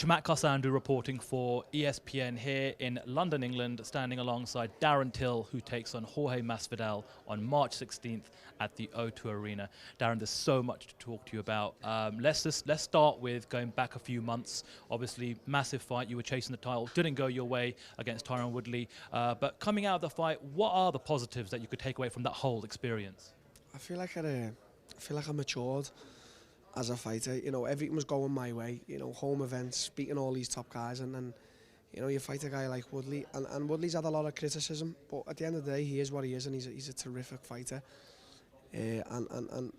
Chamat Karsandu reporting for ESPN here in London, England, standing alongside Darren Till, who takes on Jorge Masvidal on March 16th at the O2 Arena. Darren, there's so much to talk to you about. Let's start with going back a few months. Obviously, massive fight. You were chasing the title, didn't go your way against Tyron Woodley. But coming out of the fight, what are the positives that you could take away from that whole experience? I feel like I matured as a fighter. You know, everything was going my way. You know, home events, beating all these top guys, and then, you know, you fight a guy like Woodley, and Woodley's had a lot of criticism, but at the end of the day, he is what he is, and he's a terrific fighter. And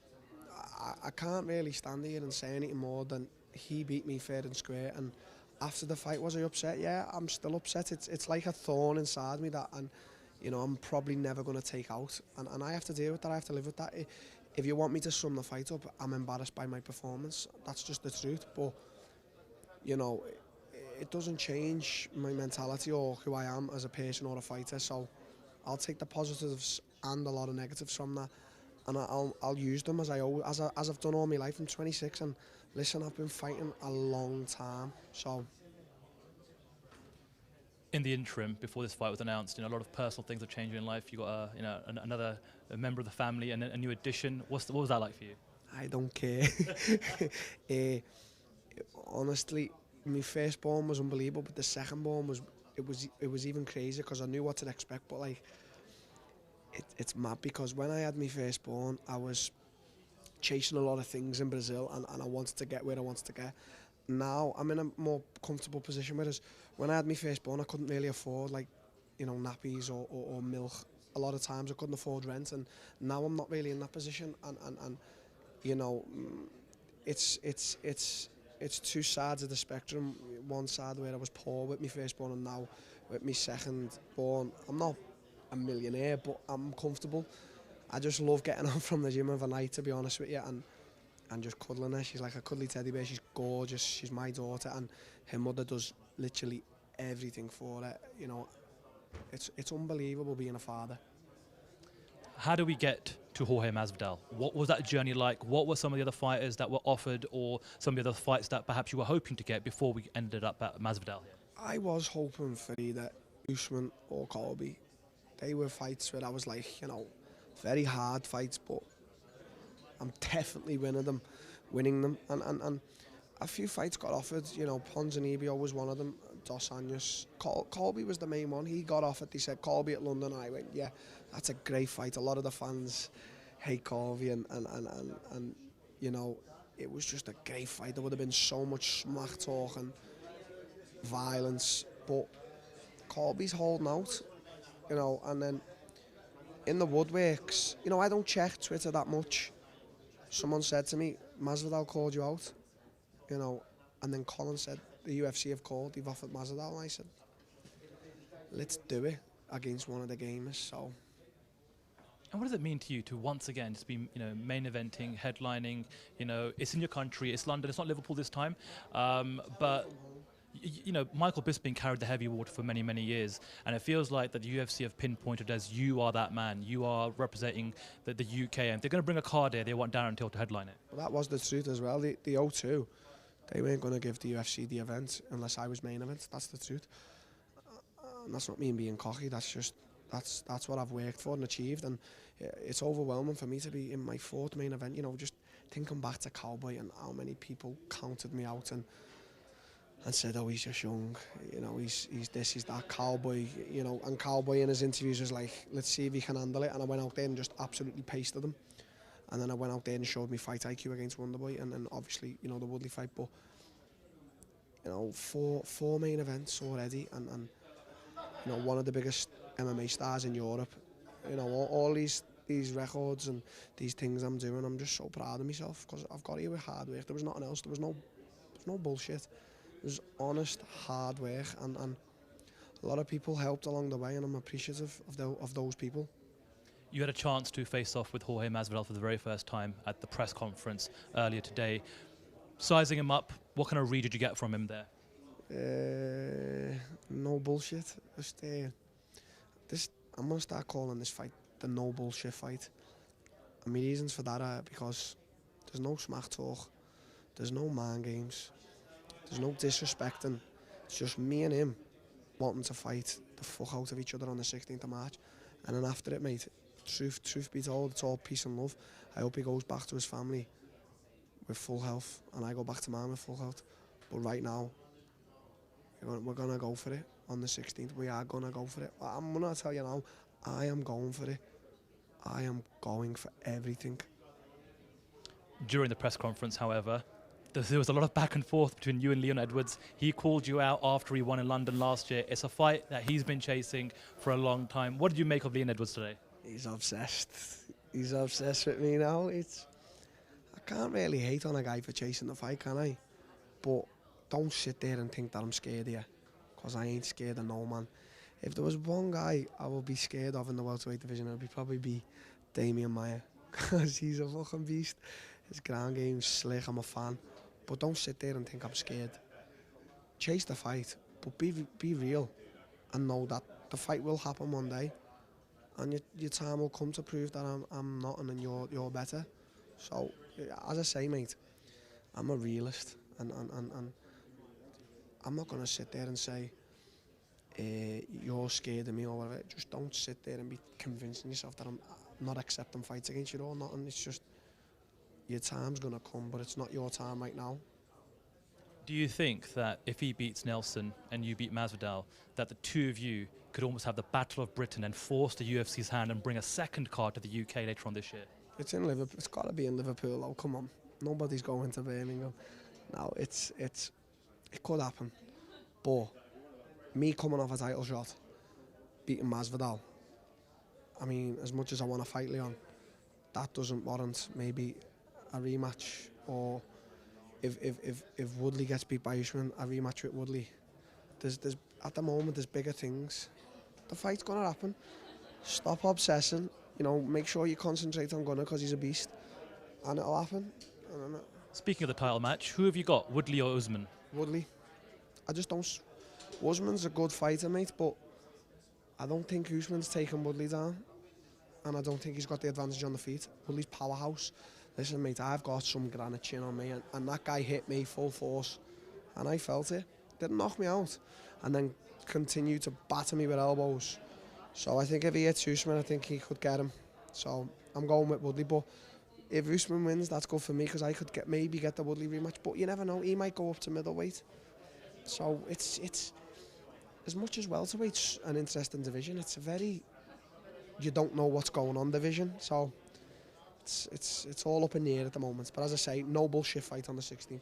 I can't really stand here and say anything more than he beat me fair and square. And after the fight, was I upset? Yeah, I'm still upset. It's like a thorn inside me that, and you know, I'm probably never going to take out, and I have to deal with that. I have to live with that. If you want me to sum the fight up, I'm embarrassed by my performance. That's just the truth. But you know, it doesn't change my mentality or who I am as a person or a fighter. So I'll take the positives and a lot of negatives from that, and I'll use them as I've done all my life. I'm 26, and listen, I've been fighting a long time. So in the interim, before this fight was announced, you know, a lot of personal things have changed in life. You got another member of the family and a new addition. What was that like for you? I don't care. Honestly, my firstborn was unbelievable, but the secondborn was even crazier because I knew what to expect. But like, it's mad because when I had my firstborn, I was chasing a lot of things in Brazil, and I wanted to get where I wanted to get. Now I'm in a more comfortable position, whereas when I had my firstborn, I couldn't really afford, like, you know, nappies or milk. A lot of times I couldn't afford rent, and now I'm not really in that position. And you know, it's two sides of the spectrum. One side where I was poor with my firstborn, and now with my secondborn, I'm not a millionaire, but I'm comfortable. I just love getting home from the gym of a night, to be honest with you, and just cuddling her. She's like a cuddly teddy bear. She's gorgeous. She's my daughter, and her mother does literally everything for her. You know, it's unbelievable being a father. How do we get to Jorge Masvidal? What was that journey like? What were some of the other fighters that were offered, or some of the other fights that perhaps you were hoping to get before we ended up at Masvidal? I was hoping for either Usman or Colby. They were fights where I was like, you know, very hard fights, but I'm definitely winning them. And a few fights got offered. You know, Ponzinibbio was one of them. Dos Anjos. Colby was the main one. He got offered. They said Colby at London. I went, yeah, that's a great fight. A lot of the fans hate Colby, and you know, it was just a great fight. There would have been so much smack talk and violence, but Colby's holding out. You know, and then in the woodworks, you know, I don't check Twitter that much. Someone said to me, Masvidal called you out, you know, and then Colin said, the UFC have called, they've offered Masvidal, and I said, let's do it against one of the gamers. So. And what does it mean to you to once again just be, you know, main eventing, headlining? You know, it's in your country, it's London, it's not Liverpool this time, but you know, Michael Bisping carried the heavy water for many, many years, and it feels like that the UFC have pinpointed as you are that man. You are representing the UK, and if they're going to bring a card here, they want Darren Till to headline it. Well, that was the truth as well. The O2, they weren't going to give the UFC the event unless I was main event. That's the truth. And that's not me being cocky. That's what I've worked for and achieved, and it's overwhelming for me to be in my fourth main event. You know, just thinking back to Cowboy and how many people counted me out and said, oh, he's just young, you know, he's this, he's that. Cowboy, you know, and Cowboy in his interviews was like, let's see if he can handle it. And I went out there and just absolutely pasted him. And then I went out there and showed me fight IQ against Wonderboy, and then obviously, you know, the Woodley fight. But, you know, four main events already, and you know, one of the biggest MMA stars in Europe. You know, all these records and these things I'm doing, I'm just so proud of myself because I've got here with hard work. There was nothing else. There was no bullshit. It was honest, hard work, and a lot of people helped along the way, and I'm appreciative of those people. You had a chance to face off with Jorge Masvidal for the very first time at the press conference earlier today. Sizing him up, what kind of read did you get from him there? No bullshit. I'm going to start calling this fight the no bullshit fight. And my reasons for that are because there's no smack talk, there's no mind games, There's no disrespecting. It's just me and him wanting to fight the fuck out of each other on the 16th of March. And then after it, mate, truth be told, it's all peace and love. I hope he goes back to his family with full health, and I go back to mine with full health. But right now, we're going to go for it on the 16th. We are going to go for it. I'm going to tell you now, I am going for it. I am going for everything. During the press conference, however, there was a lot of back and forth between you and Leon Edwards. He called you out after he won in London last year. It's a fight that he's been chasing for a long time. What did you make of Leon Edwards today? He's obsessed. He's obsessed with me now. I can't really hate on a guy for chasing the fight, can I? But don't sit there and think that I'm scared of you, because I ain't scared of no man. If there was one guy I would be scared of in the welterweight division, it would probably be Damian Maia, because he's a fucking beast. His ground game's slick, I'm a fan. But don't sit there and think I'm scared. Chase the fight, but be real and know that the fight will happen one day, and your time will come to prove that I'm not and you're better. So, as I say, mate, I'm a realist, and I'm not going to sit there and say you're scared of me or whatever. Just don't sit there and be convincing yourself that I'm not accepting fights against you or nothing. It's just your time's going to come, but it's not your time right now. Do you think that if he beats Nelson and you beat Masvidal, that the two of you could almost have the Battle of Britain and force the UFC's hand and bring a second card to the UK later on this year? It's in Liverpool. It's got to be in Liverpool. Oh, come on. Nobody's going to Birmingham. No, it could happen. But me coming off a title shot, beating Masvidal, I mean, as much as I want to fight Leon, that doesn't warrant maybe a rematch. Or if Woodley gets beat by Usman, a rematch with Woodley. There's at the moment there's bigger things. The fight's gonna happen. Stop obsessing. You know, make sure you concentrate on Gunnar because he's a beast, and it'll happen. Speaking of the title match, who have you got, Woodley or Usman? Woodley. I just don't. Usman's a good fighter, mate, but I don't think Usman's taken Woodley down, and I don't think he's got the advantage on the feet. Woodley's powerhouse. Listen, mate, I've got some granite chin on me, and that guy hit me full force, and I felt it. Didn't knock me out, and then continued to batter me with elbows. So I think if he hits Usman, I think he could get him. So I'm going with Woodley, but if Usman wins, that's good for me, because I could maybe get the Woodley rematch, but you never know, he might go up to middleweight. So it's as much as welterweight's an interesting division, it's a very, you don't know what's going on division, so it's all up in the air at the moment. But as I say, no bullshit fight on the 16th.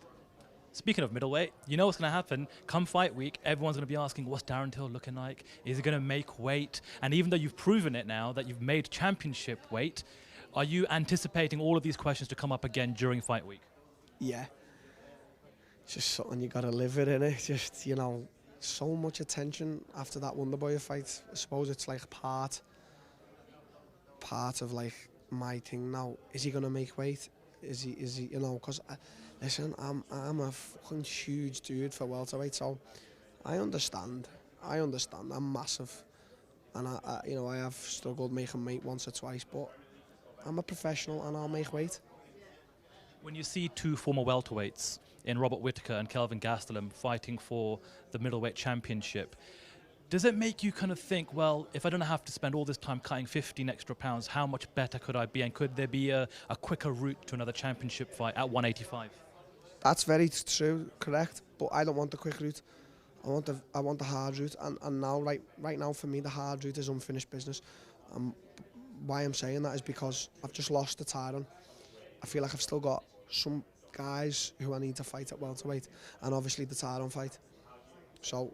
Speaking of middleweight, you know what's going to happen. Come fight week, everyone's going to be asking, what's Darren Till looking like? Is he going to make weight? And even though you've proven it now, that you've made championship weight, are you anticipating all of these questions to come up again during fight week? Yeah. It's just something you got to live with, innit? Just, you know, so much attention after that Wonderboy fight. I suppose it's like part of like my thing now. Is he going to make weight? Is he, you know, because listen, I'm a fucking huge dude for welterweight, so I understand. I'm massive, and I you know, I have struggled making weight once or twice, but I'm a professional and I'll make weight. When you see two former welterweights in Robert Whittaker and Kelvin Gastelum fighting for the middleweight championship, does it make you kind of think, well, if I don't have to spend all this time cutting 15 extra pounds, how much better could I be? And could there be a quicker route to another championship fight at 185? That's very true, correct. But I don't want the quick route. I want the hard route. And now, right now, for me, the hard route is unfinished business. Why I'm saying that is because I've just lost to Tyron. I feel like I've still got some guys who I need to fight at welterweight, and obviously the Tyron fight. So,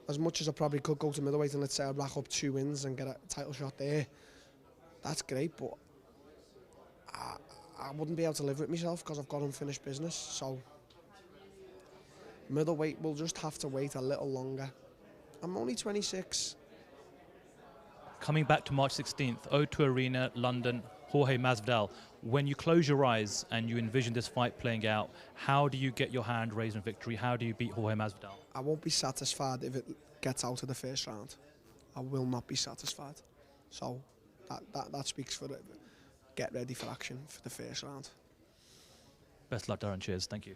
as much as I probably could go to middleweight and let's say I rack up 2 wins and get a title shot there, that's great, but I wouldn't be able to live with myself because I've got unfinished business. So middleweight will just have to wait a little longer. I'm only 26. Coming back to March 16th, O2 Arena, London, Jorge Masvidal. When you close your eyes and you envision this fight playing out, how do you get your hand raised in victory? How do you beat Jorge Masvidal? I won't be satisfied if it gets out of the first round. I will not be satisfied. So that speaks for it. Get ready for action for the first round. Best luck, Darren. Cheers. Thank you.